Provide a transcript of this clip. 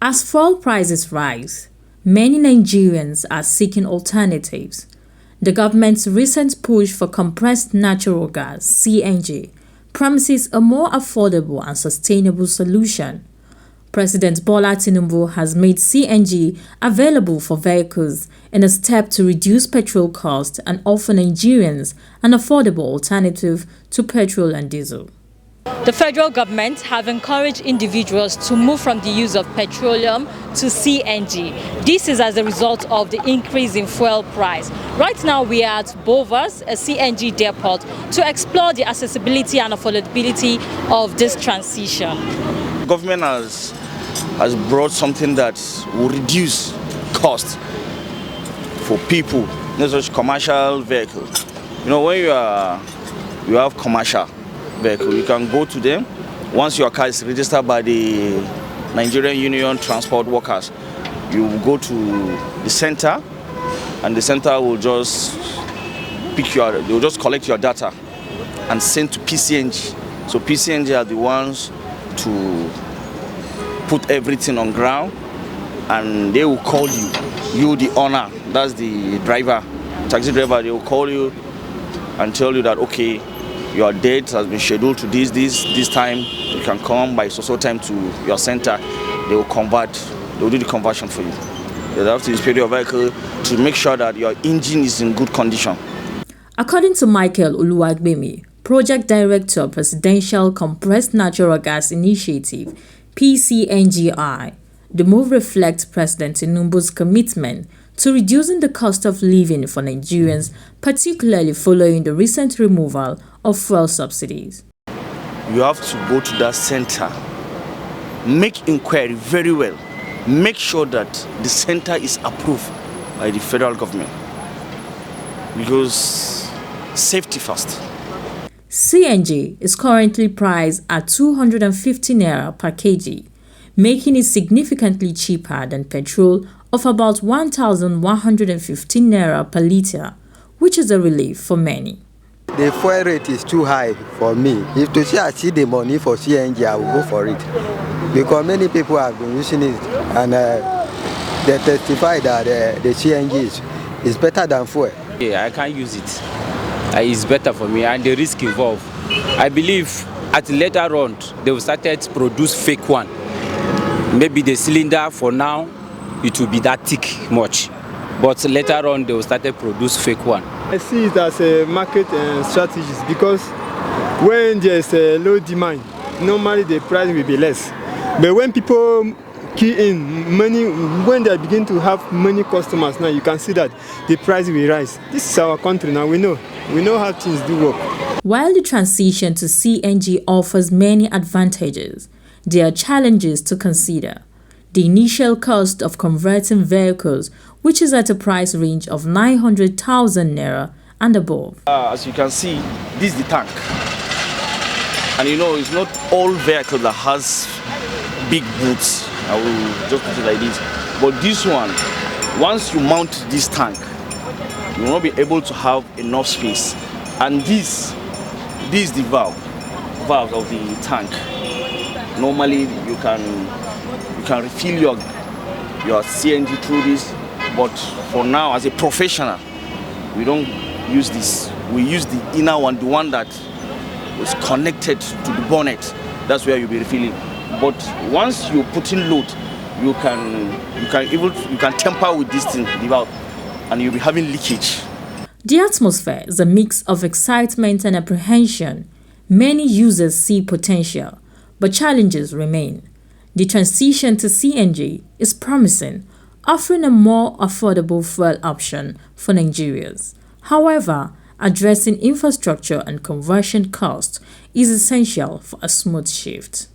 As fuel prices rise, many Nigerians are seeking alternatives. The government's recent push for compressed natural gas (CNG) promises a more affordable and sustainable solution. President Bola Tinubu has made CNG available for vehicles in a step to reduce petrol costs and offer Nigerians an affordable alternative to petrol and diesel. The federal government have encouraged individuals to move from the use of petroleum to CNG. This is as a result of the increase in fuel price. Right now we are at Bovas, a CNG depot, to explore the accessibility and affordability of this transition. The government has brought something that will reduce cost for people, not just commercial vehicles. You know, when you have commercial vehicle, you can go to them. Once your car is registered by the Nigerian Union Transport Workers, you will go to the center, and the center will just they will just collect your data and send to PCNG. So PCNG are the ones to put everything on ground, and they will call you the owner, that's the driver, taxi driver. They will call you and tell you that, okay, your date has been scheduled to this time. You can come by so time to your center. They will do the conversion for you. They have to inspect your vehicle to make sure that your engine is in good condition. According to Michael Uluwagbemi, Project Director, Presidential Compressed Natural Gas Initiative, PCNGI, the move reflects President Tinubu's commitment to reducing the cost of living for Nigerians, particularly following the recent removal of fuel subsidies. You have to go to that center, make inquiry very well, make sure that the center is approved by the federal government, because safety first. CNG is currently priced at 250 naira per kg, making it significantly cheaper than petrol of about 1,115 naira per litre, which is a relief for many. The fuel rate is too high for me. If to say I see the money for CNG, I will go for it. Because many people have been using it, and they testify that the CNG is better than fuel. Yeah, I can't use it. It's better for me, and the risk involved. I believe at later on, they will start to produce fake one. Maybe the cylinder for now, it will be that thick much. But later on, they will start to produce fake one. I see it as a market strategy, because when there's a low demand, normally the price will be less. But when people key in money, when they begin to have many customers now, you can see that the price will rise. This is our country now, we know how things do work. While the transition to CNG offers many advantages, there are challenges to consider. The initial cost of converting vehicles, which is at a price range of 900,000 naira and above. As you can see, this is the tank. And you know, it's not all vehicle that has big boots. I will just put it like this. But this one, once you mount this tank, you will not be able to have enough space. And this is the valve of the tank. Normally you can refill your CNG through this, but for now, as a professional, we don't use this. We use the inner one, the one that is connected to the bonnet. That's where you'll be refilling. But once you put in load, you can tamper with this thing, the valve, and you'll be having leakage. The atmosphere is a mix of excitement and apprehension. Many users see potential, but challenges remain. The transition to CNG is promising, offering a more affordable fuel option for Nigerians. However, addressing infrastructure and conversion costs is essential for a smooth shift.